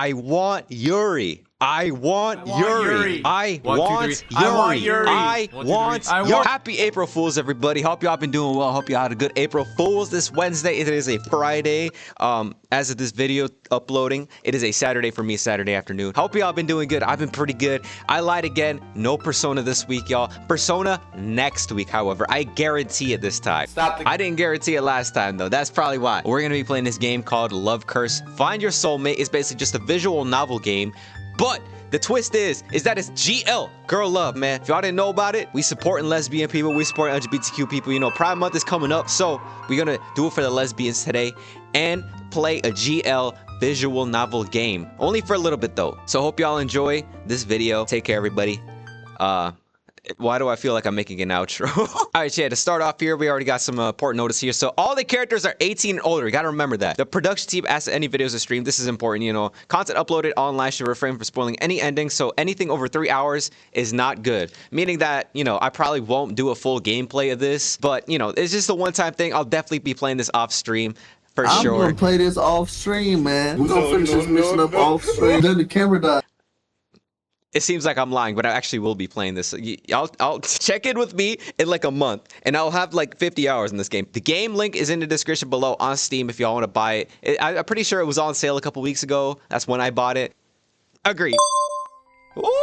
I want Yuri. I want Yuri. I want Yuri. Happy April Fools, everybody. Hope y'all been doing well. Hope y'all had a good April Fools this Wednesday. It is a Friday. As of this video uploading, it is a Saturday for me, Saturday afternoon. Hope y'all been doing good. I've been pretty good. I lied again. No Persona this week, y'all. Persona next week, however. I guarantee it this time. I didn't guarantee it last time, though. That's probably why. We're going to be playing this game called Love Curse. Find Your Soulmate. It's basically just a visual novel game. But the twist is that it's GL, girl love, man. If y'all didn't know about it, we supporting lesbian people, we support LGBTQ people. You know, Pride Month is coming up, so we're gonna do it for the lesbians today and play a GL visual novel game. Only for a little bit though. So hope y'all enjoy this video. Take care, everybody. Why do I feel like I'm making an outro? All right, yeah, to start off here, we already got some important notice here. So all the characters are 18 and older. You gotta remember that. The production team asks any videos are streamed. This is important, you know. Content uploaded online should refrain from spoiling any endings. So anything over 3 hours is not good. Meaning that, you know, I probably won't do a full gameplay of this. But, you know, it's just a one-time thing. I'll definitely be playing this off stream. For sure. I'm gonna play this off stream, man. We're gonna finish this mission up off stream. Then the camera died. It seems like I'm lying, but I actually will be playing this. I'll check in with me in like a month, and I'll have like 50 hours in this game. The game link is in the description below on Steam if y'all want to buy it. I'm pretty sure it was on sale a couple weeks ago. That's when I bought it. Agree.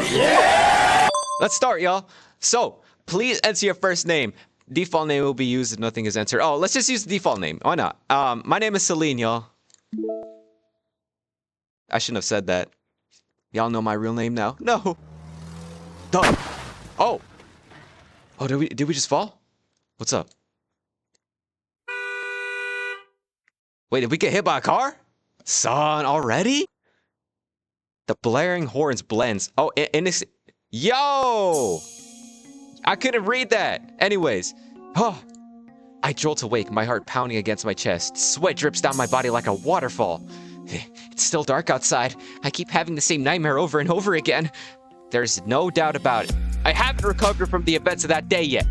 Yeah! Let's start, y'all. So, please enter your first name. Default name will be used if nothing is entered. Oh, let's just use the default name. Why not? My name is Celine, y'all. I shouldn't have said that. Y'all know my real name now? No. Duh. Oh. Oh, did we just fall? What's up? Wait, did we get hit by a car? Son, already? The blaring horns blends. Oh, and this. Yo! I couldn't read that. Anyways. Huh. I jolt awake, my heart pounding against my chest. Sweat drips down my body like a waterfall. It's still dark outside. I keep having the same nightmare over and over again. There's no doubt about it. I haven't recovered from the events of that day yet.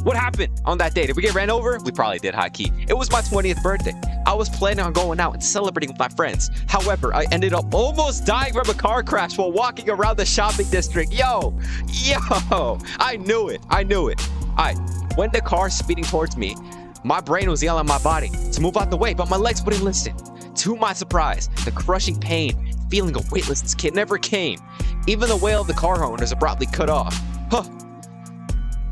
What happened on that day? Did we get ran over? We probably did, high key. It was my 20th birthday. I was planning on going out and celebrating with my friends. However, I ended up almost dying from a car crash while walking around the shopping district. Yo! I knew it. When the car speeding towards me, my brain was yelling at my body to move out the way, but my legs wouldn't listen. To my surprise, the crushing pain, feeling of weightlessness kid never came. Even the wail of the car horn was abruptly cut off. Huh.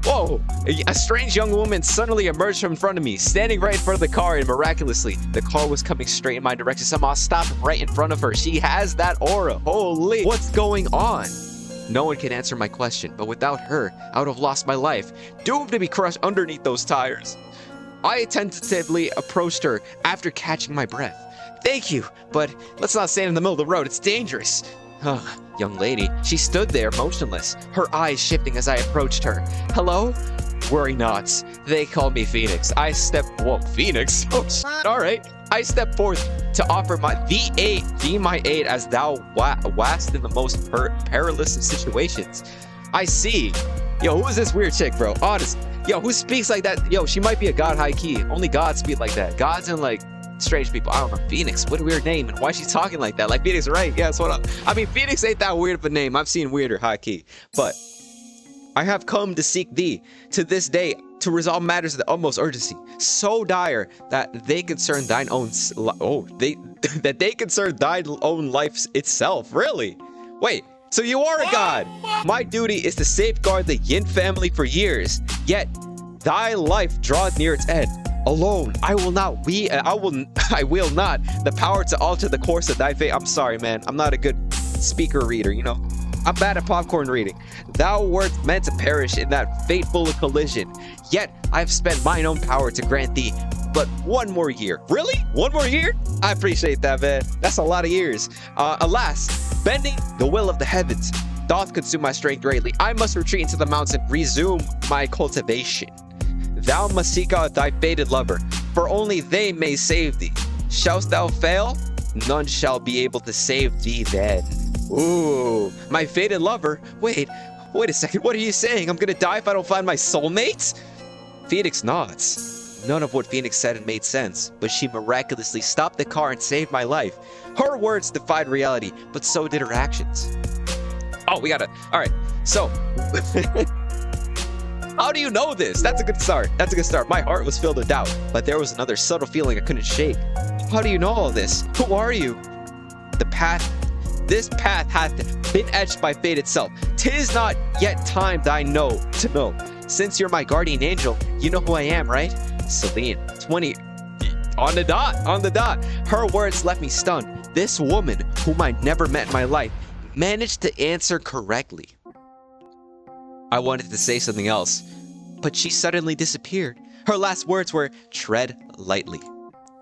Whoa! A strange young woman suddenly emerged from in front of me, standing right in front of the car, and miraculously, the car was coming straight in my direction. Somehow I stopped right in front of her. She has that aura. Holy, what's going on? No one can answer my question, but without her, I would have lost my life, doomed to be crushed underneath those tires. I tentatively approached her after catching my breath. Thank you, but let's not stand in the middle of the road. It's dangerous. Young lady, she stood there motionless, her eyes shifting as I approached her. Hello? Worry not. They call me Phoenix. Phoenix? Oh, all right. I stepped forth to offer my aid as thou wast in the most perilous of situations. I see. Yo, who is this weird chick, bro? Honest. Yo, who speaks like that? Yo, she might be a god high key. Only gods speak like that. Gods and like strange people. I don't know. Phoenix, what a weird name, and why is she talking like that? Like Phoenix, right? Yeah, that's what I mean, Phoenix ain't that weird of a name. I've seen weirder high key. But I have come to seek thee to this day to resolve matters of the utmost urgency, so dire that they concern thine own they concern thine own life itself. Really? Wait, so you are a god. My duty is to safeguard the Yin family for years, yet thy life draweth near its end. Alone, I will not the power to alter the course of thy fate. I'm sorry, man. I'm not a good speaker reader, you know. I'm bad at popcorn reading. Thou wert meant to perish in that fateful collision. Yet I have spent mine own power to grant thee but one more year. Really? One more year? I appreciate that, man. That's a lot of years. Alas, bending the will of the heavens doth consume my strength greatly. I must retreat into the mountains and resume my cultivation. Thou must seek out thy fated lover, for only they may save thee. Shalt thou fail, none shall be able to save thee then. Ooh, my fated lover? Wait a second, what are you saying? I'm gonna die if I don't find my soulmate? Phoenix nods. None of what Phoenix said made sense, but she miraculously stopped the car and saved my life. Her words defied reality, but so did her actions. Oh, we gotta. All right. So, how do you know this? That's a good start. That's a good start. My heart was filled with doubt, but there was another subtle feeling I couldn't shake. How do you know all this? Who are you? This path hath been etched by fate itself. 'Tis not yet time that I know to know. Since you're my guardian angel, you know who I am, right? Celine, 20. On the dot. Her words left me stunned. This woman, whom I never met in my life, managed to answer correctly. I wanted to say something else, but she suddenly disappeared. Her last words were, tread lightly.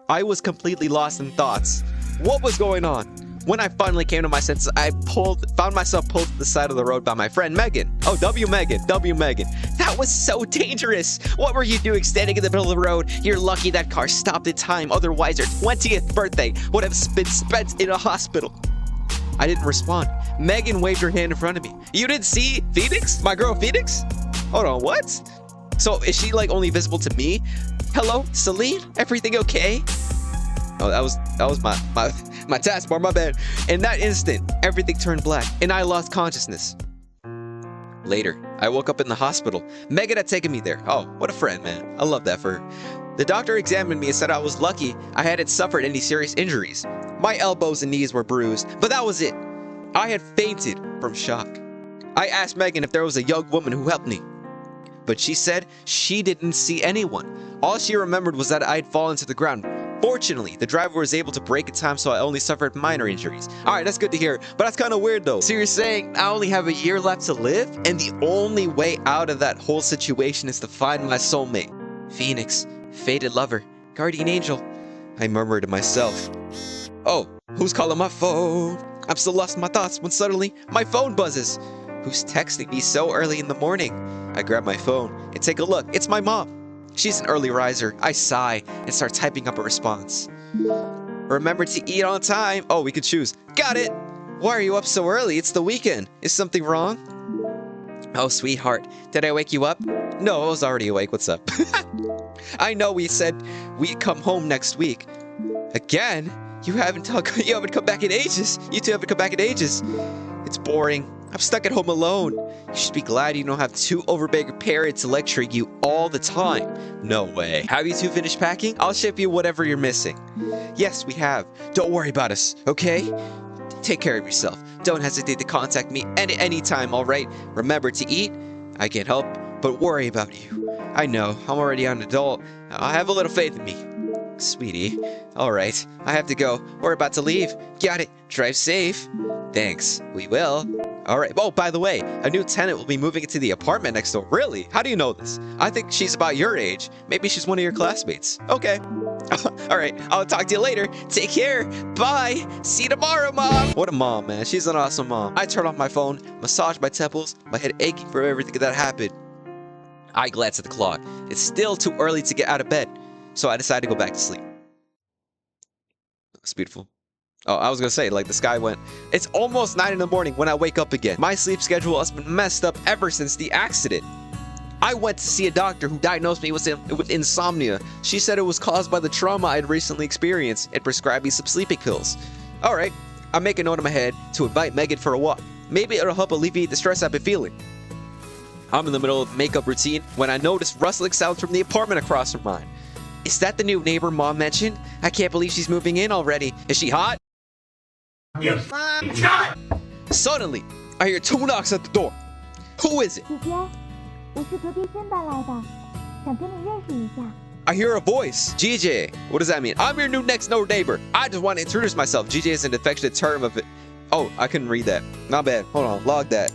I was completely lost in thoughts. What was going on? When I finally came to my senses, I found myself pulled to the side of the road by my friend Megan. Oh, W Megan. That was so dangerous. What were you doing standing in the middle of the road? You're lucky that car stopped in time. Otherwise, your 20th birthday would have been spent in a hospital. I didn't respond. Megan waved her hand in front of me. You didn't see Phoenix? My girl Phoenix? Hold on, what? So is she like only visible to me? Hello, Celine? Everything okay? Oh, that was my taskbar, my bad. In that instant, everything turned black, and I lost consciousness. Later, I woke up in the hospital. Megan had taken me there. Oh, what a friend, man. I love that for her. The doctor examined me and said I was lucky I hadn't suffered any serious injuries. My elbows and knees were bruised, but that was it. I had fainted from shock. I asked Megan if there was a young woman who helped me, but she said she didn't see anyone. All she remembered was that I had fallen to the ground. Fortunately, the driver was able to brake in time, so I only suffered minor injuries. Alright, that's good to hear, but that's kind of weird though. So you're saying I only have a year left to live, and the only way out of that whole situation is to find my soulmate. Phoenix, fated lover, guardian angel, I murmured to myself. Oh, who's calling my phone? I'm still lost in my thoughts when suddenly my phone buzzes. Who's texting me so early in the morning? I grab my phone and take a look. It's my mom. She's an early riser. I sigh and start typing up a response. Remember to eat on time. Oh, we could choose. Got it. Why are you up so early? It's the weekend. Is something wrong? Oh, sweetheart. Did I wake you up? No, I was already awake. What's up? I know we said we'd come home next week. Again? You haven't come back in ages. You two haven't come back in ages. It's boring. I'm stuck at home alone. You should be glad you don't have two overbearing parents lecturing you all the time. No way. Have you two finished packing? I'll ship you whatever you're missing. Yes, we have. Don't worry about us, okay? Take care of yourself. Don't hesitate to contact me any time, alright? Remember to eat. I can't help but worry about you. I know, I'm already an adult. I have a little faith in me. Sweetie. Alright, I have to go. We're about to leave. Got it. Drive safe. Thanks. We will. Alright. Oh, by the way, a new tenant will be moving into the apartment next door. Really? How do you know this? I think she's about your age. Maybe she's one of your classmates. Okay. Alright, I'll talk to you later. Take care. Bye. See you tomorrow, Mom. What a mom, man. She's an awesome mom. I turned off my phone, massaged my temples, my head aching from everything that happened. I glanced at the clock. It's still too early to get out of bed, so I decided to go back to sleep. It's beautiful. Oh, I was gonna say, like, the sky went. It's almost 9 in the morning when I wake up again. My sleep schedule has been messed up ever since the accident. I went to see a doctor who diagnosed me with insomnia. She said it was caused by the trauma I had recently experienced and prescribed me some sleeping pills. Alright, I make a note in my head to invite Megan for a walk. Maybe it'll help alleviate the stress I've been feeling. I'm in the middle of makeup routine when I notice rustling sounds from the apartment across from mine. Is that the new neighbor Mom mentioned? I can't believe she's moving in already. Is she hot? Yes. Suddenly, I hear 2 knocks at the door. Who is it? 姐姐，我是隔壁新搬来的，想跟你认识一下。 I hear a voice. GJ. What does that mean? I'm your new next door neighbor. I just want to introduce myself. GJ is an affectionate term of it. Oh, I couldn't read that. Not bad. Hold on. Log that.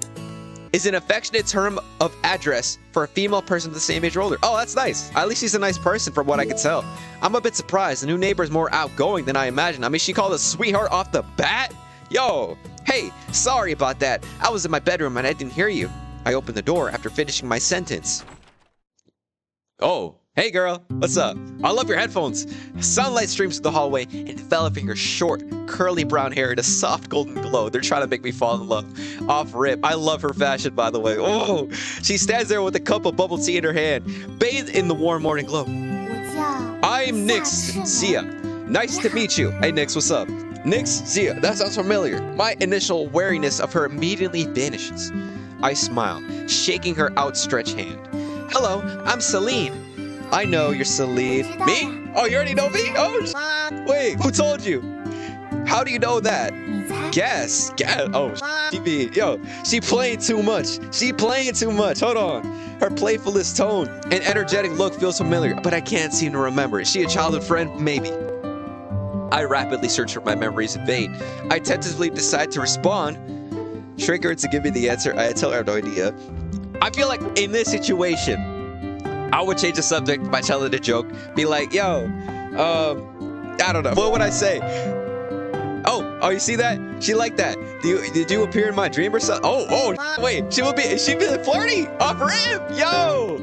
Is an affectionate term of address for a female person the same age or older. Oh, that's nice. At least she's a nice person from what I can tell. I'm a bit surprised. The new neighbor is more outgoing than I imagined. I mean, she called us sweetheart off the bat? Yo, hey, sorry about that. I was in my bedroom and I didn't hear you. I opened the door after finishing my sentence. Oh, hey girl, what's up? I love your headphones. Sunlight streams through the hallway, enveloping her short, curly brown hair in a soft golden glow. They're trying to make me fall in love. Off rip. I love her fashion, by the way. Oh, she stands there with a cup of bubble tea in her hand, bathed in the warm morning glow. I'm Nix, Sia. Nice to meet you. Hey Nix, what's up? Nyx, Zia, that sounds familiar. My initial wariness of her immediately vanishes. I smile, shaking her outstretched hand. Hello, I'm Celine. I know you're Celine. Me? Oh, you already know me? Oh, wait, who told you? How do you know that? Guess. Oh, she playing too much. Hold on. Her playfulest tone and energetic look feels familiar, but I can't seem to remember. Is she a childhood friend? Maybe. I rapidly search for my memories in vain. I tentatively decide to respond. Trick her to give me the answer. I tell her I have no idea. I feel like in this situation, I would change the subject by telling a joke. Be like, yo, I don't know. What would I say? Oh, you see that? She liked that. Did you appear in my dream or something? Wait, is she being flirty? Off rip! Yo!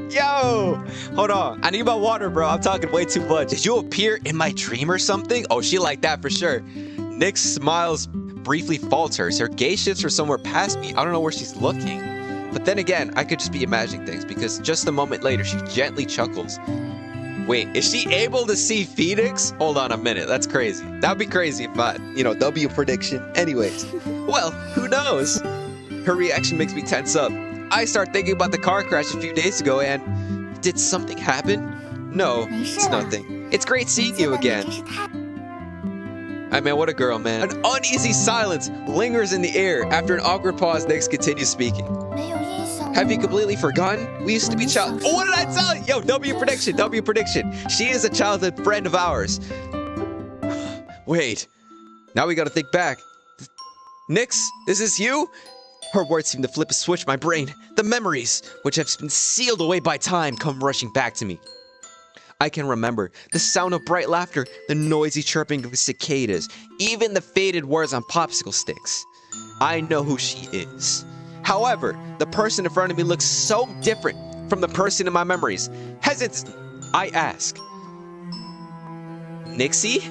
Hold on. I need my water, bro. I'm talking way too much. Did you appear in my dream or something? Oh, she liked that for sure. Nyx smiles, briefly falters. Her gaze shifts for somewhere past me. I don't know where she's looking. But then again, I could just be imagining things because just a moment later, she gently chuckles. Wait, is she able to see Phoenix? Hold on a minute, that's crazy. That would be crazy if I, W prediction. Anyways, well, who knows? Her reaction makes me tense up. I start thinking about the car crash a few days ago and did something happen? No, it's nothing. It's great seeing you again. I mean, what a girl, man. An uneasy silence lingers in the air. After an awkward pause, Nyx continues speaking. Have you completely forgotten? We used to be child. Oh, what did I tell you? Yo, W prediction. She is a childhood friend of ours. Wait, now we gotta think back. Nyx, this is you? Her words seem to flip a switch in my brain. The memories, which have been sealed away by time, come rushing back to me. I can remember the sound of bright laughter, the noisy chirping of cicadas, even the faded words on popsicle sticks. I know who she is. However, the person in front of me looks so different from the person in my memories. Hesitant, I ask. Nixie?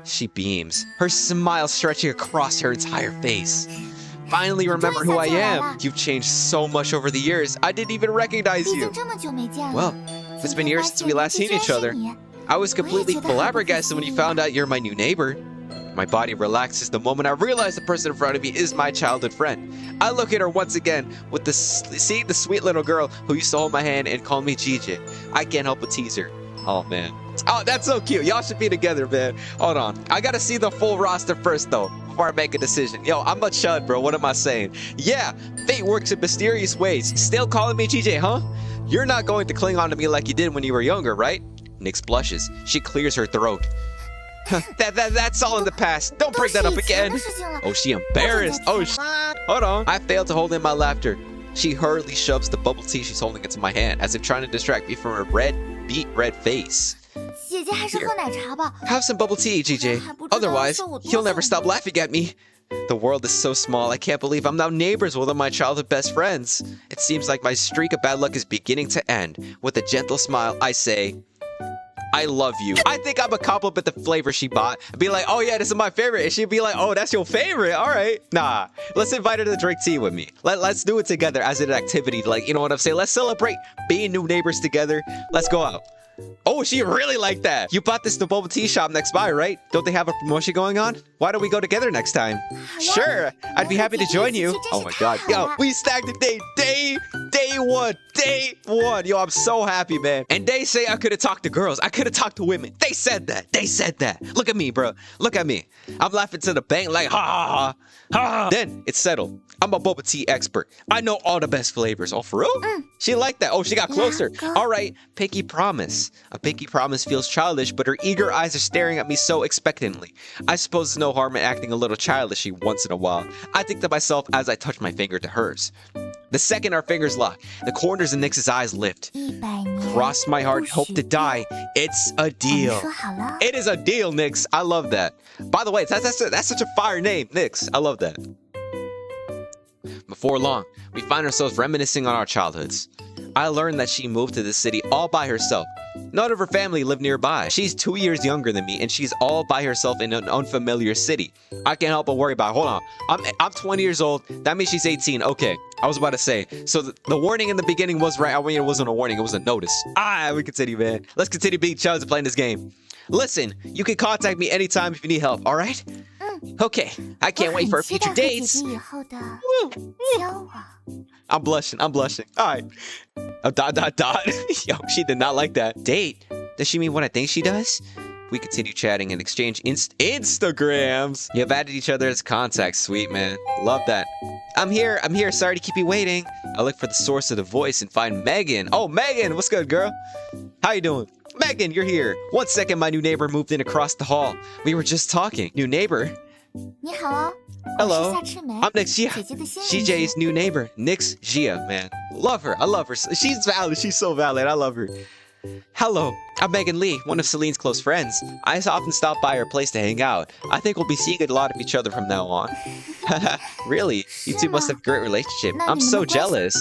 She beams, her smile stretching across her entire face. Finally remember who I am. You've changed so much over the years, I didn't even recognize you. Well, it's been years since we last seen each other. I was completely flabbergasted when you found out you're my new neighbor. My body relaxes the moment I realize the person in front of me is my childhood friend. I look at her once again with seeing the sweet little girl who used to hold my hand and call me Gigi. I can't help but tease her. Oh man. Oh, that's so cute. Y'all should be together, man. Hold on. I gotta see the full roster first though, before I make a decision. Yo, I'm a chud, bro. What am I saying? Yeah, fate works in mysterious ways. Still calling me Gigi, huh? You're not going to cling on to me like you did when you were younger, right? Nyx blushes. She clears her throat. That's all in the past. Don't bring that up again. Oh, she embarrassed. Oh, hold on. I failed to hold in my laughter. She hurriedly shoves the bubble tea she's holding into my hand, as if trying to distract me from her beet red face. Here. Have some bubble tea, GJ. Otherwise, you'll never stop laughing at me. The world is so small, I can't believe I'm now neighbors with one of my childhood best friends. It seems like my streak of bad luck is beginning to end. With a gentle smile, I say, I love you. I think I'm a compliment the flavor she bought. I'd be like, oh yeah, this is my favorite. And she'd be like, oh, that's your favorite. All right. Nah, let's invite her to drink tea with me. Let's do it together as an activity. Like, you know what I'm saying? Let's celebrate being new neighbors together. Let's go out. Oh, she really liked that. You bought this the bubble tea shop next by, right? Don't they have a promotion going on? Why don't we go together next time? Sure, I'd be happy to join you. Oh my god. Yo, we stacked the day one. Yo, I'm so happy, man. And they say I could have talked to girls. I could have talked to women. They said that. Look at me, bro. Look at me. I'm laughing to the bank like, ha, ha, ha, ha. Then it's settled. I'm a bubble tea expert. I know all the best flavors. Oh, for real? She liked that. Oh, she got closer. All right, pinky promise. A pinky promise feels childish, but her eager eyes are staring at me so expectantly. I suppose there's no harm in acting a little childishy once in a while. I think to myself as I touch my finger to hers. The second our fingers lock, the corners of Nyx's eyes lift. Cross my heart, hope to die. It's a deal. It is a deal, Nyx. I love that. By the way, that's such a fire name, Nyx. I love that. Before long, we find ourselves reminiscing on our childhoods. I learned that she moved to the city all by herself. None of her family lived nearby. She's 2 years younger than me, and she's all by herself in an unfamiliar city. I can't help but worry about her. Hold on. I'm 20 years old. That means she's 18. Okay. I was about to say. So the warning in the beginning was right. I mean, it wasn't a warning. It was a notice. We continue, man. Let's continue being chuds and playing this game. Listen, you can contact me anytime if you need help, all right? Okay, I can't wait for our future dates. 以后的交往。 I'm blushing. I'm blushing. All right. Dot. Yo, she did not like that. Date? Does she mean what I think she does? We continue chatting and exchange Instagrams. You have added each other as contacts. Sweet, man. Love that. I'm here. Sorry to keep you waiting. I look for the source of the voice and find Megan. Oh, Megan. What's good, girl? How you doing? Megan, you're here. 1 second, my new neighbor moved in across the hall. We were just talking. New neighbor? 你好， Hello. 我是夏赤梅， I'm Nix Gia. 姐姐的新邻 CJ's 居。 new neighbor. Nix Gia, man. Love her. I love her. She's valid. She's so valid. I love her. Hello. I'm Megan Lee, one of Celine's close friends. I often stop by her place to hang out. I think we'll be seeing a lot of each other from now on. Really? You two must have a great relationship. I'm so jealous.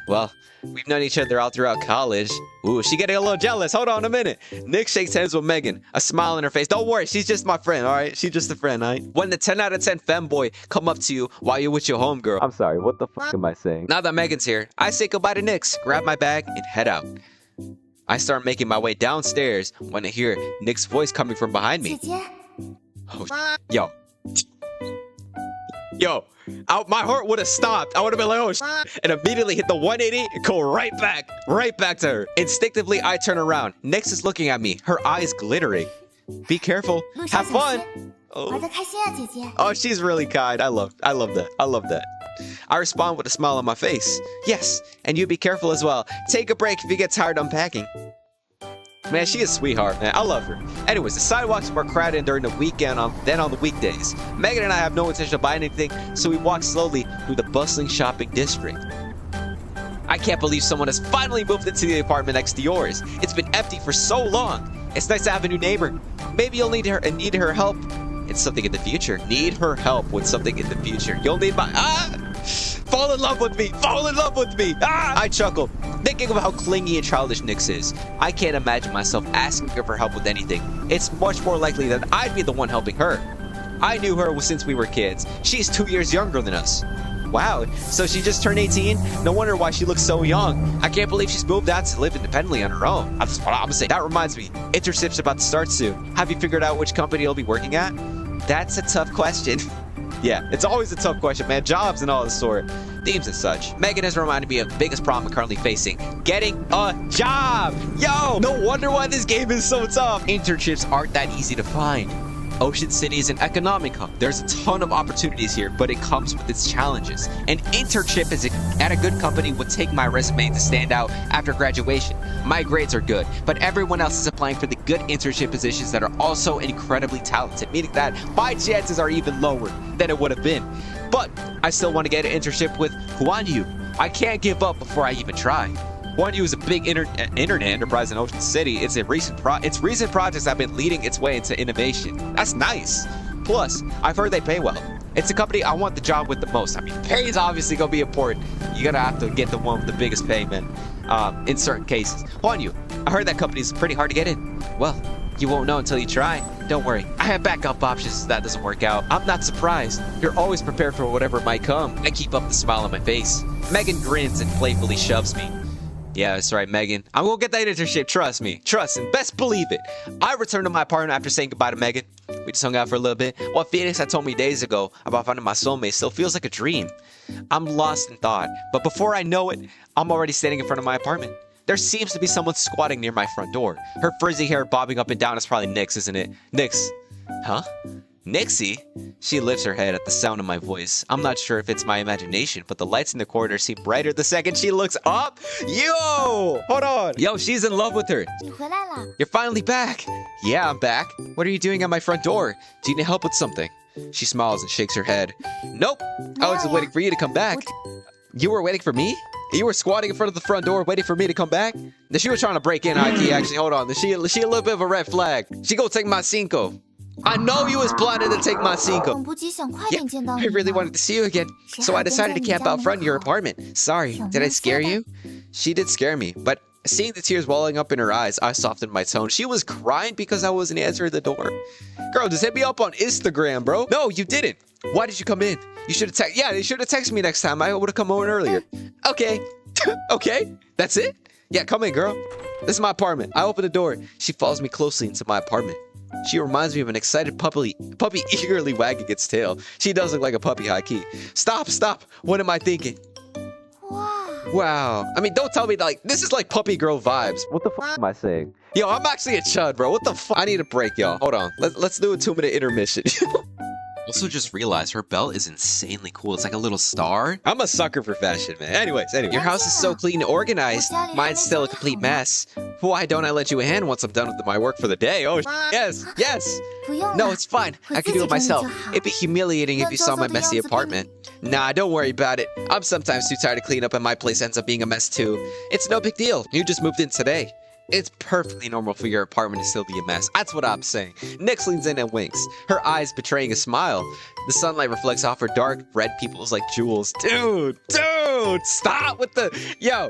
Well, we've known each other all throughout college. Ooh, she getting a little jealous. Hold on a minute. Nick shakes hands with Megan, a smile on her face. Don't worry, she's just my friend, all right? She's just a friend, all right? When the 10 out of 10 femboy come up to you while you're with your homegirl. I'm sorry, what the fuck am I saying? Now that Megan's here, I say goodbye to Nick's, grab my bag, and head out. I start making my way downstairs when I hear Nick's voice coming from behind 姐 me. 姐， Oh, yo, my heart would have stopped. I would have been like, oh, and immediately hit the 180 and go right back to her. Instinctively, I turn around. Nix is looking at me, her eyes glittering. Be careful. 路上 Have 小 fun. 心， Oh. 玩得开心啊，姐姐。 Oh, she's really kind. I love that. I respond with a smile on my face. Yes, and you be careful as well. Take a break if you get tired unpacking. Man, she is a sweetheart, man. I love her. Anyways, the sidewalks were crowded during the weekend than on the weekdays. Megan and I have no intention of buying anything, so we walk slowly through the bustling shopping district. I can't believe someone has finally moved into the apartment next to yours. It's been empty for so long. It's nice to have a new neighbor. Maybe you'll need her help. It's something in the future. Need her help with something in the future. You'll need my fall in love with me. I chuckle, thinking of how clingy and childish Nix is. I can't imagine myself asking her for help with anything. It's much more likely that I'd be the one helping her. I knew her since we were kids. She's 2 years younger than us. Wow, so she just turned 18? No wonder why she looks so young. I can't believe she's moved out to live independently on her own. That's what I'm gonna say. That reminds me, internship's about to start soon. Have you figured out which company you'll be working at? That's a tough question. Yeah, it's always a tough question, man. Jobs and all this sort. Themes and such. Megan has reminded me of the biggest problem I'm currently facing. Getting a job! Yo! No wonder why this game is so tough. Internships aren't that easy to find. Ocean City is an economic hub. There's a ton of opportunities here, but it comes with its challenges. An internship at a good company would take my resume to stand out after graduation. My grades are good, but everyone else is applying for the good internship positions that are also incredibly talented, meaning that my chances are even lower than it would have been. But I still want to get an internship with Huan Yu. I can't give up before I even try. Huan Yu is a big internet enterprise in Ocean City. Its recent projects have been leading its way into innovation. That's nice. Plus, I've heard they pay well. It's a company I want the job with the most. I mean, pay is obviously gonna be important. You're gonna have to get the one with the biggest payment in certain cases. Huan Yu, I heard that company's pretty hard to get in. Well, you won't know until you try. Don't worry, I have backup options if that doesn't work out. I'm not surprised. You're always prepared for whatever might come. I keep up the smile on my face. Megan grins and playfully shoves me. Yeah, that's right, Megan. I'm gonna get that internship, trust me. Trust and best believe it. I returned to my apartment after saying goodbye to Megan. We just hung out for a little bit. What Phoenix had told me days ago about finding my soulmate still feels like a dream. I'm lost in thought, but before I know it, I'm already standing in front of my apartment. There seems to be someone squatting near my front door. Her frizzy hair bobbing up and down is probably Nix, isn't it? Nix. Huh? Nixie? She lifts her head at the sound of my voice. I'm not sure if it's my imagination, but the lights in the corridor seem brighter the second she looks up. Yo! Hold on. Yo, she's in love with her. 你回来了， You're finally back. Yeah, I'm back. What are you doing at my front door? Do you need help with something? She smiles and shakes her head. Nope. I was waiting for you to come back. You were waiting for me? You were squatting in front of the front door waiting for me to come back? Now, she was trying to break in, IT, actually. Hold on. She a little bit of a red flag. She go take my cinco. I know you was planning to take my cinco. 等不及想快 Yeah, 点见到 I 你 really 呢。 wanted to see you again, so I decided to camp out front of your apartment. Sorry, did I scare you? She did scare me, but seeing the tears welling up in her eyes, I softened my tone. She was crying because I wasn't answering the door. Girl, just hit me up on Instagram, bro. No, you didn't. Why did you come in? You should have you should have texted me next time. I would have come over earlier. Okay. Okay, that's it? Yeah, come in, girl. This is my apartment. I open the door. She follows me closely into my apartment. She reminds me of an excited puppy eagerly wagging its tail. She does look like a puppy, high key. Stop. What am I thinking? Wow. I mean, don't tell me that, like, this is like puppy girl vibes. What the fuck am I saying? Yo, I'm actually a chud, bro. What the fuck? I need a break, y'all. Hold on. Let's do a 2-minute intermission. Also just realized her belt is insanely cool. It's like a little star. I'm a sucker for fashion, man. Anyways. Your house is so clean and organized. Mine's still a complete mess. Why don't I let you a hand once I'm done with my work for the day? Oh, yes. No, it's fine. I can do it myself. It'd be humiliating if you saw my messy apartment. Nah, don't worry about it. I'm sometimes too tired to clean up and my place ends up being a mess too. It's no big deal. You just moved in today. It's perfectly normal for your apartment to still be a mess. That's what I'm saying. Nyx leans in and winks, her eyes betraying a smile. The sunlight reflects off her dark red pupils like jewels. Dude, stop with the... Yo,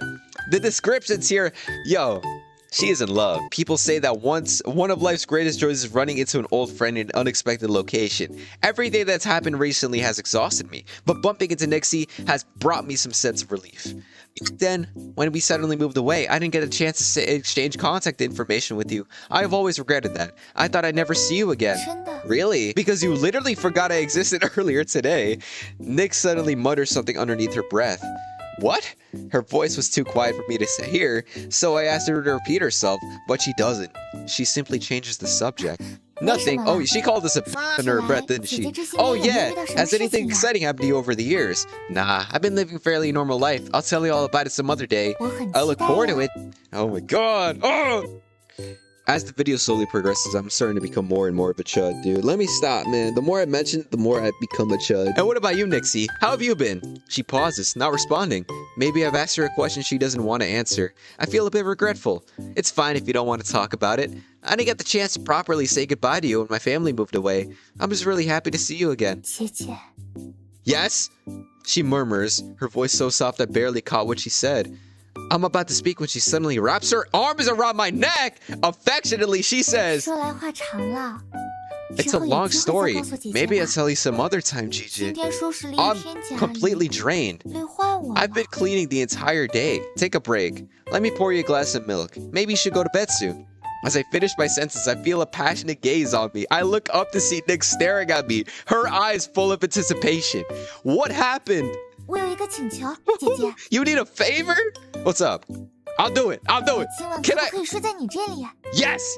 the descriptions here. Yo, she is in love. People say that one of life's greatest joys is running into an old friend in an unexpected location. Every day that's happened recently has exhausted me, but bumping into Nixie has brought me some sense of relief. Then, when we suddenly moved away, I didn't get a chance to exchange contact information with you. I have always regretted that. I thought I'd never see you again. Really? Because you literally forgot I existed earlier today. Nyx suddenly mutters something underneath her breath. What? Her voice was too quiet for me to hear, so I asked her to repeat herself, but she doesn't. She simply changes the subject. Nothing. Oh, she called us a under her breath, didn't she? Oh yeah, has anything exciting happened to you over the years? Nah, I've been living a fairly normal life. I'll tell you all about it some other day. I look forward to it. Oh my god. Oh! As the video slowly progresses, I'm starting to become more and more of a chud, dude. Let me stop, man. The more I mention it, the more I become a chud. And what about you, Nixie? How have you been? She pauses, not responding. Maybe I've asked her a question she doesn't want to answer. I feel a bit regretful. It's fine if you don't want to talk about it. I didn't get the chance to properly say goodbye to you when my family moved away. I'm just really happy to see you again. Yes? She murmurs, her voice so soft I barely caught what she said. I'm about to speak when she suddenly wraps her arms around my neck. Affectionately, she says, it's a long story. Maybe I'll tell you some other time, Gigi. I'm completely drained. I've been cleaning the entire day. Take a break. Let me pour you a glass of milk. Maybe you should go to bed soon. As I finish my sentence, I feel a passionate gaze on me. I look up to see Nyx staring at me, her eyes full of anticipation. What happened? You need a favor? What's up? I'll do it. Can I? Yes.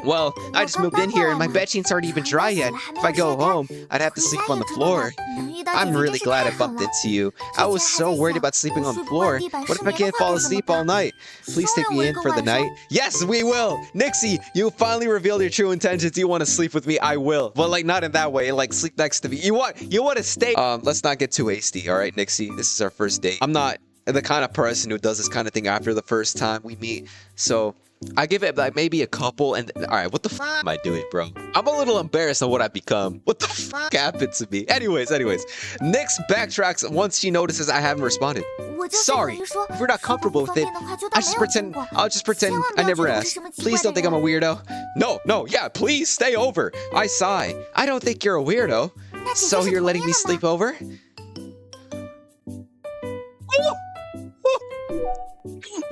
Well, I just moved in here and my bedsheets aren't even dry yet. If I go home, I'd have to sleep on the floor. I'm really glad I bumped into you. I was so worried about sleeping on the floor. What if I can't fall asleep all night? Please take me in for the night. Yes, we will. Nixie, you finally revealed your true intentions. You want to sleep with me? I will. But like not in that way. Like sleep next to me. You want to stay? Let's not get too hasty. All right, Nixie. This is our first date. I'm not the kind of person who does this kind of thing after the first time we meet. So I give it like maybe a couple and all right, what the f am I doing, bro? I'm a little embarrassed of what I've become. What the f happened to me? Anyways, Nyx backtracks once she notices I haven't responded. Sorry, if you're not comfortable with it, I'll just pretend I never asked. Please don't think I'm a weirdo. No, yeah, please stay over. I sigh. I don't think you're a weirdo. So you're letting me sleep over?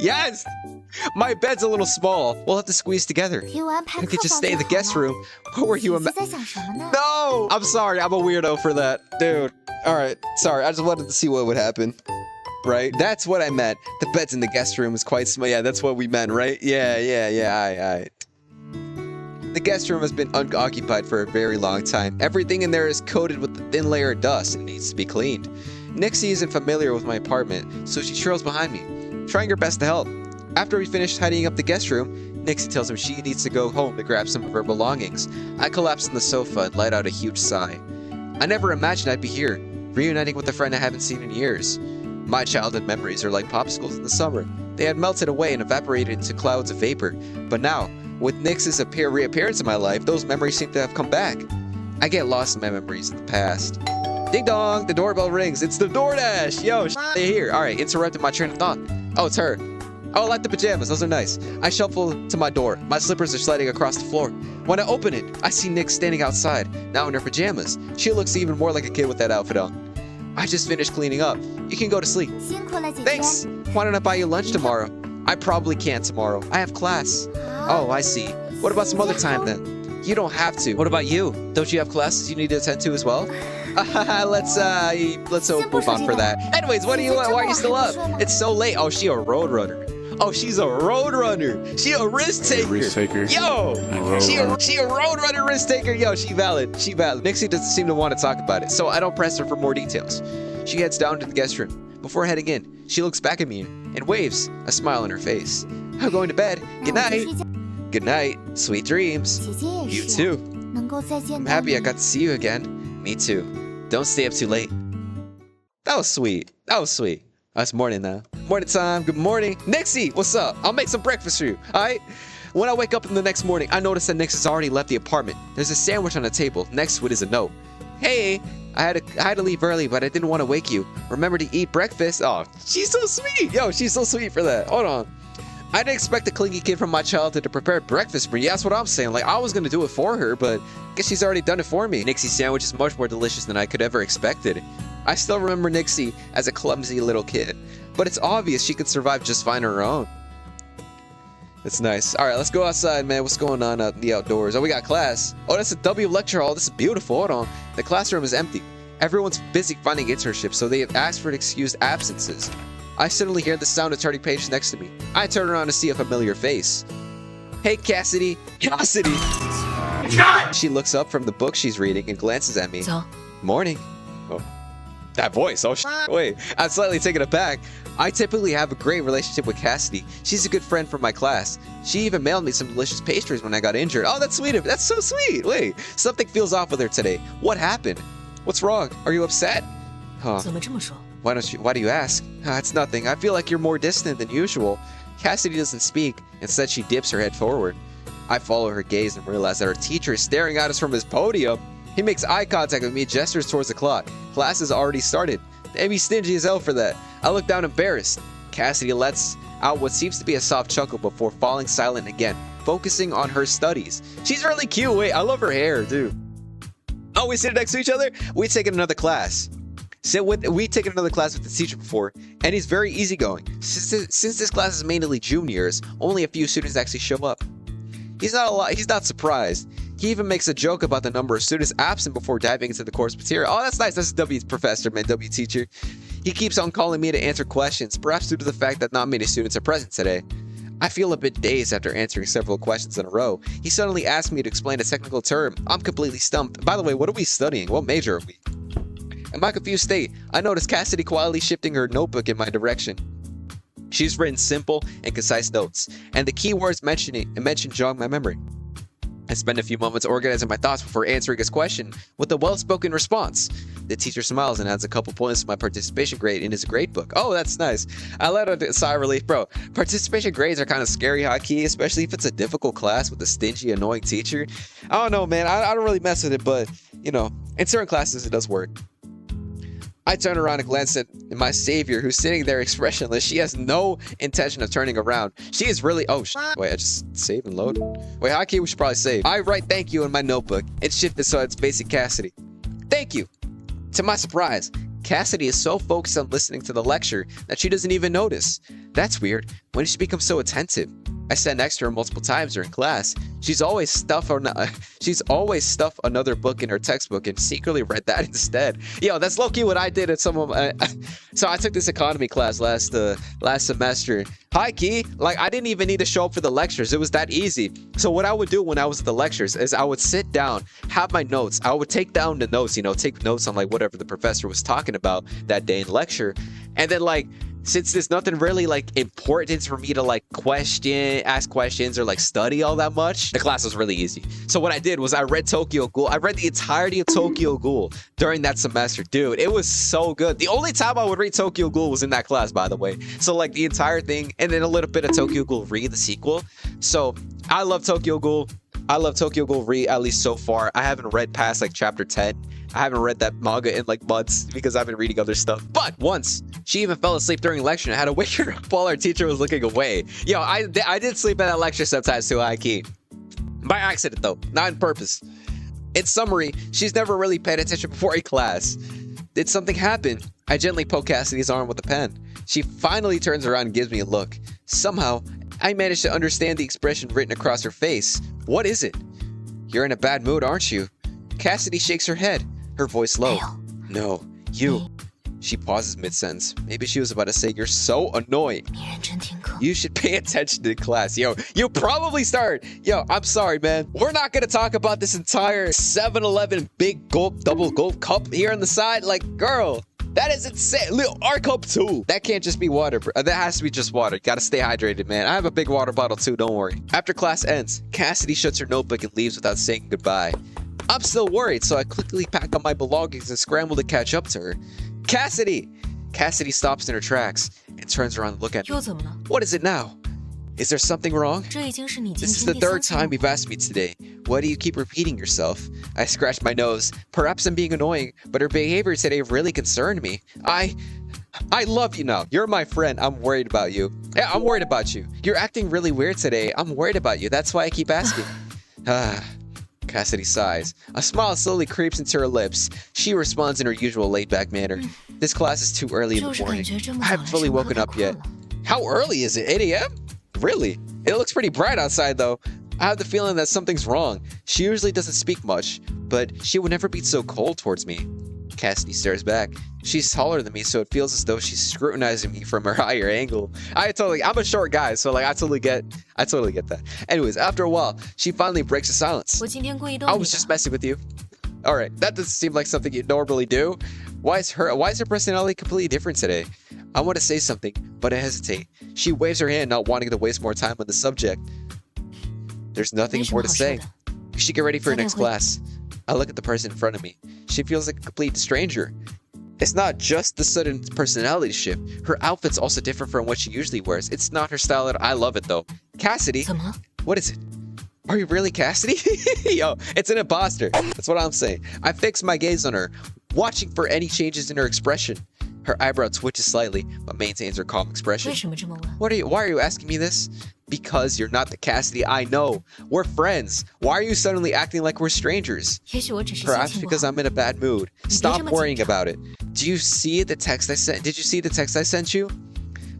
Yes! My bed's a little small. We'll have to squeeze together. I could just stay in the guest room. What were you No! I'm sorry, I'm a weirdo for that. Dude. Alright, sorry. I just wanted to see what would happen. Right? That's what I meant. The bed's in the guest room is quite small. Yeah, that's what we meant, right? Yeah. The guest room has been unoccupied for a very long time. Everything in there is coated with a thin layer of dust and needs to be cleaned. Nixie isn't familiar with my apartment, so she trails behind me, trying her best to help. After we finish tidying up the guest room, Nixie tells me she needs to go home to grab some of her belongings. I collapse on the sofa and let out a huge sigh. I never imagined I'd be here, reuniting with a friend I haven't seen in years. My childhood memories are like popsicles in the summer. They had melted away and evaporated into clouds of vapor, but now, with Nyx's reappearance in my life, those memories seem to have come back. I get lost in my memories of the past. Ding dong, the doorbell rings. It's the DoorDash. Yo, they here. All right, interrupted my train of thought. Oh, it's her. Oh, I like the pajamas. Those are nice. I shuffle to my door. My slippers are sliding across the floor. When I open it, I see Nyx standing outside, now in her pajamas. She looks even more like a kid with that outfit on. I just finished cleaning up. You can go to sleep. Thanks. Why don't I buy you lunch tomorrow? I probably can't tomorrow. I have class. Oh, I see. What about some other time then? You don't have to. What about you? Don't you have classes you need to attend to as well? Let's move on for that. Anyways, why are you still up? It's so late. Oh, she a road runner. Oh, she's a road runner. She a risk taker. Risk taker. Yo, she a road runner, risk taker. Yo, she valid. She valid. Nixie doesn't seem to want to talk about it, so I don't press her for more details. She heads down to the guest room. Before heading in, she looks back at me and waves, a smile on her face. I'm going to bed. Good night. Good night. Sweet dreams. You too. I'm happy I got to see you again. Me too. Don't stay up too late. That was sweet. That was sweet. It's morning now. Morning time. Good morning. Nixie, what's up? I'll make some breakfast for you. Alright? When I wake up in the next morning, I notice that Nix has already left the apartment. There's a sandwich on the table. Next to it is a note. Hey, I had to leave early, but I didn't want to wake you. Remember to eat breakfast. Oh, she's so sweet. Yo, she's so sweet for that. Hold on. I didn't expect a clingy kid from my childhood to prepare breakfast for you. That's what I'm saying. Like, I was going to do it for her, but I guess she's already done it for me. Nixie's sandwich is much more delicious than I could ever expected. I still remember Nixie as a clumsy little kid, but it's obvious she could survive just fine on her own. That's nice. All right, let's go outside, man. What's going on out in the outdoors? Oh, we got class. Oh, that's a W lecture hall. This is beautiful. Hold on. The classroom is empty. Everyone's busy finding internships, so they have asked for excused absences. I suddenly hear the sound of turning pages next to me. I turn around to see a familiar face. Hey, Cassidy. Cassidy! She looks up from the book she's reading and glances at me. Morning. Oh, that voice. Oh, wait. I'm slightly taken aback. I typically have a great relationship with Cassidy. She's a good friend from my class. She even mailed me some delicious pastries when I got injured. Oh, that's sweet. That's so sweet. Wait, something feels off with her today. What happened? What's wrong? Are you upset? Huh. Why do you ask? It's nothing. I feel like you're more distant than usual. Cassidy doesn't speak. Instead, she dips her head forward. I follow her gaze and realize that her teacher is staring at us from his podium. He makes eye contact with me and gestures towards the clock. Class has already started. They'd be stingy as hell for that. I look down embarrassed. Cassidy lets out what seems to be a soft chuckle before falling silent again, focusing on her studies. She's really cute. Wait, I love her hair, dude. Oh, we sit next to each other? We've taken another class. We've taken another class with the teacher before, and he's very easygoing. Since this class is mainly juniors, only a few students actually show up. He's not surprised. He even makes a joke about the number of students absent before diving into the course material. Oh, that's nice. That's a W professor, man. W teacher. He keeps on calling me to answer questions, perhaps due to the fact that not many students are present today. I feel a bit dazed after answering several questions in a row. He suddenly asked me to explain a technical term. I'm completely stumped. By the way, what are we studying? What major are we? In my confused state, I noticed Cassidy quietly shifting her notebook in my direction. She's written simple and concise notes, and the key words mentioned jog my memory. I spend a few moments organizing my thoughts before answering his question with a well-spoken response. The teacher smiles and adds a couple points to my participation grade in his grade book. Oh, that's nice. I let out a sigh of relief. Bro, participation grades are kind of scary high-key, especially if it's a difficult class with a stingy, annoying teacher. I don't know, man. I don't really mess with it, but, you know, in certain classes it does work. I turn around and glance at my savior, who's sitting there expressionless. She has no intention of turning around. She is really... Oh, wait, I just save and load? Wait, how key we should probably save. I write thank you in my notebook. It's shifted so it's basic Cassidy. Thank you. To my surprise, Cassidy is so focused on listening to the lecture that she doesn't even notice. That's weird. When did she become so attentive? I sat next to her multiple times during class. She's always stuffed another book in her textbook and secretly read that instead. Yo, that's low-key what I did at some of my... So I took this economy class last semester. High key, like I didn't even need to show up for the lectures. It was that easy. So what I would do when I was at the lectures is I would sit down, have my notes. I would take down the notes, you know, take notes on like whatever the professor was talking about that day in lecture. And then like, since there's nothing really like important for me to like ask questions or like study all that much, the class was really easy. So what I did was I read Tokyo Ghoul. I read the entirety of Tokyo Ghoul during that semester. Dude, it was so good. The only time I would read Tokyo Ghoul was in that class, by the way. So like the entire thing and then a little bit of Tokyo Ghoul Re, the sequel. So I love Tokyo Ghoul. I love Tokyo Ghoul Re, at least so far. I haven't read past like chapter 10. I haven't read that manga in like months because I've been reading other stuff. But once, she even fell asleep during lecture and I had to wake her up while our teacher was looking away. Yo, I did sleep at that lecture sometimes too, high key. By accident though, not on purpose. In summary, she's never really paid attention before a class. Did something happen? I gently poke Cassidy's arm with a pen. She finally turns around and gives me a look. Somehow, I managed to understand the expression written across her face. What is it? You're in a bad mood, aren't you? Cassidy shakes her head, her voice low. No, you. She pauses mid-sentence. Maybe she was about to say, you're so annoying. You should pay attention to class. Yo, you probably started. Yo, I'm sorry, man. We're not going to talk about this entire 7-Eleven big gulp, double gulp cup here on the side. Like, girl, that is insane. Little our cup too. That can't just be water. That has to be just water. You gotta stay hydrated, man. I have a big water bottle too, don't worry. After class ends, Cassidy shuts her notebook and leaves without saying goodbye. I'm still worried, so I quickly pack up my belongings and scramble to catch up to her. Cassidy! Cassidy stops in her tracks and turns around to look at me. What is it now? Is there something wrong? This is the third time you've asked me today. Why do you keep repeating yourself? I scratched my nose. Perhaps I'm being annoying, but her behavior today really concerned me. I love you now. You're my friend. I'm worried about you. Yeah, I'm worried about you. You're acting really weird today. I'm worried about you. That's why I keep asking. Cassidy sighs. A smile slowly creeps into her lips. She responds in her usual laid-back manner. This class is too early in the morning. I haven't fully woken up yet. How early is it? 8 a.m.? Really? It looks pretty bright outside, though. I have the feeling that something's wrong. She usually doesn't speak much, but she would never be so cold towards me. Cassidy stares back. She's taller than me, so it feels as though she's scrutinizing me from a higher angle. I'm a short guy, so like I totally get that. Anyways, after a while, she finally breaks the silence. I was just messing with you. All right, that doesn't seem like something you normally do. Why is her personality completely different today? I want to say something, but I hesitate. She waves her hand, not wanting to waste more time on the subject. There's nothing more to say. We should get ready for your next class. I look at the person in front of me. She feels like a complete stranger. It's not just the sudden personality shift. Her outfit's also different from what she usually wears. It's not her style at all. I love it though. Cassidy? What is it? Are you really Cassidy? Yo, it's an imposter. That's what I'm saying. I fix my gaze on her, watching for any changes in her expression. Her eyebrow twitches slightly, but maintains her calm expression. Why are you asking me this? Because you're not the Cassidy I know. We're friends. Why are you suddenly acting like we're strangers? Perhaps because I'm in a bad mood. Stop worrying about it. Did you see the text I sent you?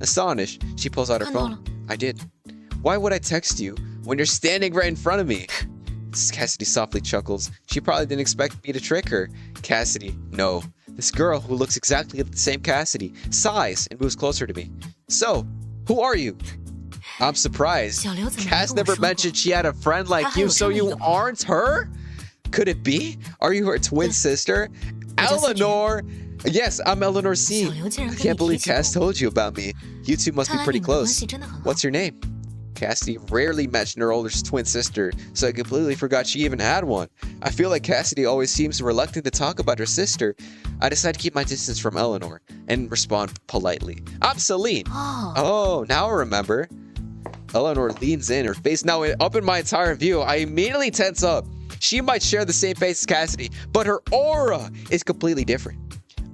Astonished, she pulls out her phone. I did. Why would I text you when you're standing right in front of me? Cassidy softly chuckles. She probably didn't expect me to trick her. Cassidy, no. This girl, who looks exactly like the same Cassidy, sighs and moves closer to me. So, who are you? I'm surprised. Cass never mentioned she had a friend like you, so you aren't her? Could it be? Are you her twin sister? Eleanor! Yes, I'm Eleanor C. I can't believe Cass told you about me. You two must be pretty close. What's your name? Cassidy rarely mentioned her older twin sister, so I completely forgot she even had one. I feel like Cassidy always seems reluctant to talk about her sister. I decide to keep my distance from Eleanor and respond politely. I'm Celine. Oh, now I remember. Eleanor leans in, her face now up in my entire view. I immediately tense up. She might share the same face as Cassidy, but her aura is completely different.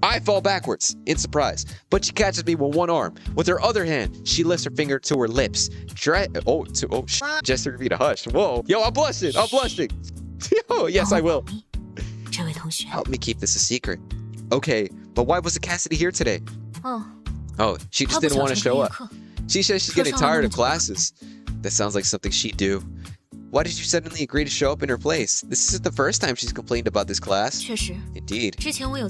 I fall backwards in surprise, but she catches me with one arm. With her other hand, she lifts her finger to her lips. Gesture to me to hush. Whoa. Yo, I'm blushing. Yo, yes, I will. Help me keep this a secret. Okay, but why wasn't Cassidy here today? Oh, she just didn't want to show up. She says she's getting tired of classes. That sounds like something she'd do. Why did you suddenly agree to show up in her place? This isn't the first time she's complained about this class. Indeed.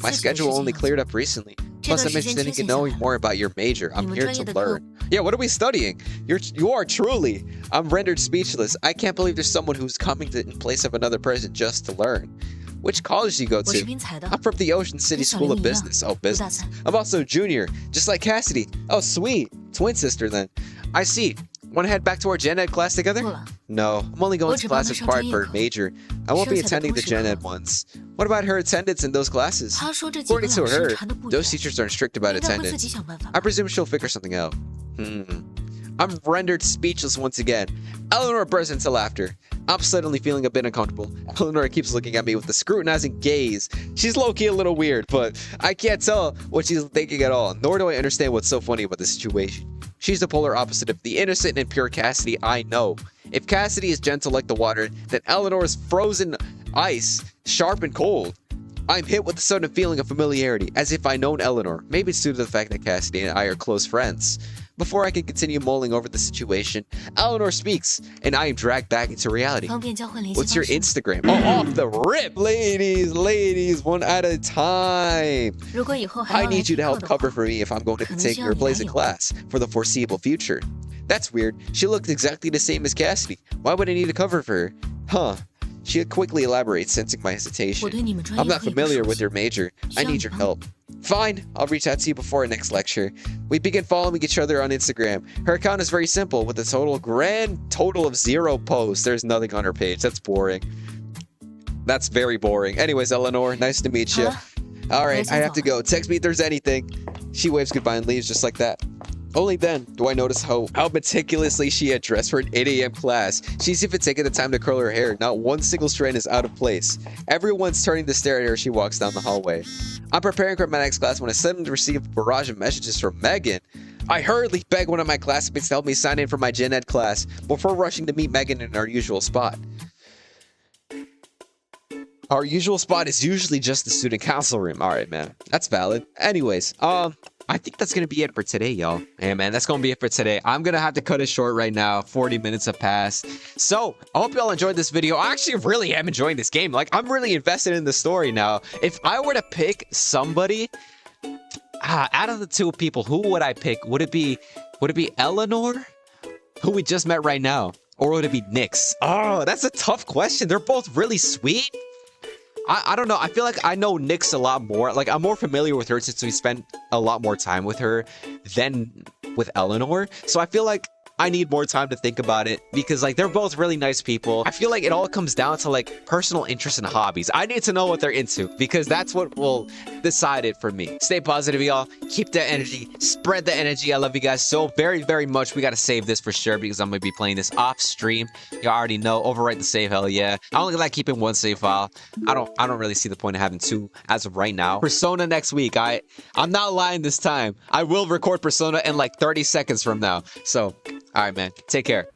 My schedule only cleared up recently. Plus, I'm interested in knowing more about your major. I'm here to learn. Yeah, what are we studying? You are truly. I'm rendered speechless. I can't believe there's someone who's coming in place of another person just to learn. Which college do you go to? I'm from the Ocean City School of Business. Oh, business. I'm also a junior, just like Cassidy. Oh, sweet. Twin sister then. I see. Want to head back to our gen ed class together? No, I'm only going to classes required for her major. I won't be attending the gen ed ones. What about her attendance in those classes? According to her, those teachers aren't strict about attendance. I presume she'll figure something out. I'm rendered speechless once again. Eleanor bursts into laughter. I'm suddenly feeling a bit uncomfortable. Eleanor keeps looking at me with a scrutinizing gaze. She's low-key a little weird, but I can't tell what she's thinking at all, nor do I understand what's so funny about the situation. She's the polar opposite of the innocent and pure Cassidy I know. If Cassidy is gentle like the water, then Eleanor is frozen ice, sharp and cold. I'm hit with a sudden feeling of familiarity, as if I known Eleanor. Maybe it's due to the fact that Cassidy and I are close friends. Before I can continue mulling over the situation, Eleanor speaks, and I am dragged back into reality. What's your Instagram? Oh, off the rip! Ladies, one at a time. I need you to help cover for me if I'm going to be taking her place in class for the foreseeable future. That's weird. She looked exactly the same as Cassidy. Why would I need a cover for her? Huh. She quickly elaborates, sensing my hesitation. I'm not familiar with your major. I need your help. Fine, I'll reach out to you before our next lecture. We begin following each other on Instagram. Her account is very simple, with a grand total of 0 posts. There's nothing on her page. That's boring. That's very boring. Anyways, Eleanor, nice to meet you. Alright, I have to go. Text me if there's anything. She waves goodbye and leaves just like that. Only then do I notice how meticulously she had dressed for an 8 a.m. class. She's even taken the time to curl her hair. Not one single strand is out of place. Everyone's turning to stare at her as she walks down the hallway. I'm preparing for my next class when I suddenly receive a barrage of messages from Megan. I hurriedly beg one of my classmates to help me sign in for my gen ed class before rushing to meet Megan in our usual spot. Our usual spot is usually just the student council room. Alright, man. That's valid. Anyways, I think that's going to be it for today, y'all. Yeah, man, that's going to be it for today. I'm going to have to cut it short right now. 40 minutes have passed. So, I hope y'all enjoyed this video. I actually really am enjoying this game. Like, I'm really invested in the story now. If I were to pick somebody, out of the two people, who would I pick? Would it be Eleanor, who we just met right now? Or would it be Nyx? Oh, that's a tough question. They're both really sweet. I don't know. I feel like I know Nyx a lot more. Like, I'm more familiar with her since we spent a lot more time with her than with Eleanor. So I feel like I need more time to think about it because, like, they're both really nice people. I feel like it all comes down to, like, personal interests and hobbies. I need to know what they're into because that's what will decide it for me. Stay positive, y'all. Keep that energy. Spread the energy. I love you guys so very, very much. We got to save this for sure because I'm going to be playing this off stream. You already know. Overwrite the save. Hell yeah. I only like keeping one save file. I don't really see the point of having two as of right now. Persona next week. I'm not lying this time. I will record Persona in like 30 seconds from now. So, all right, man. Take care.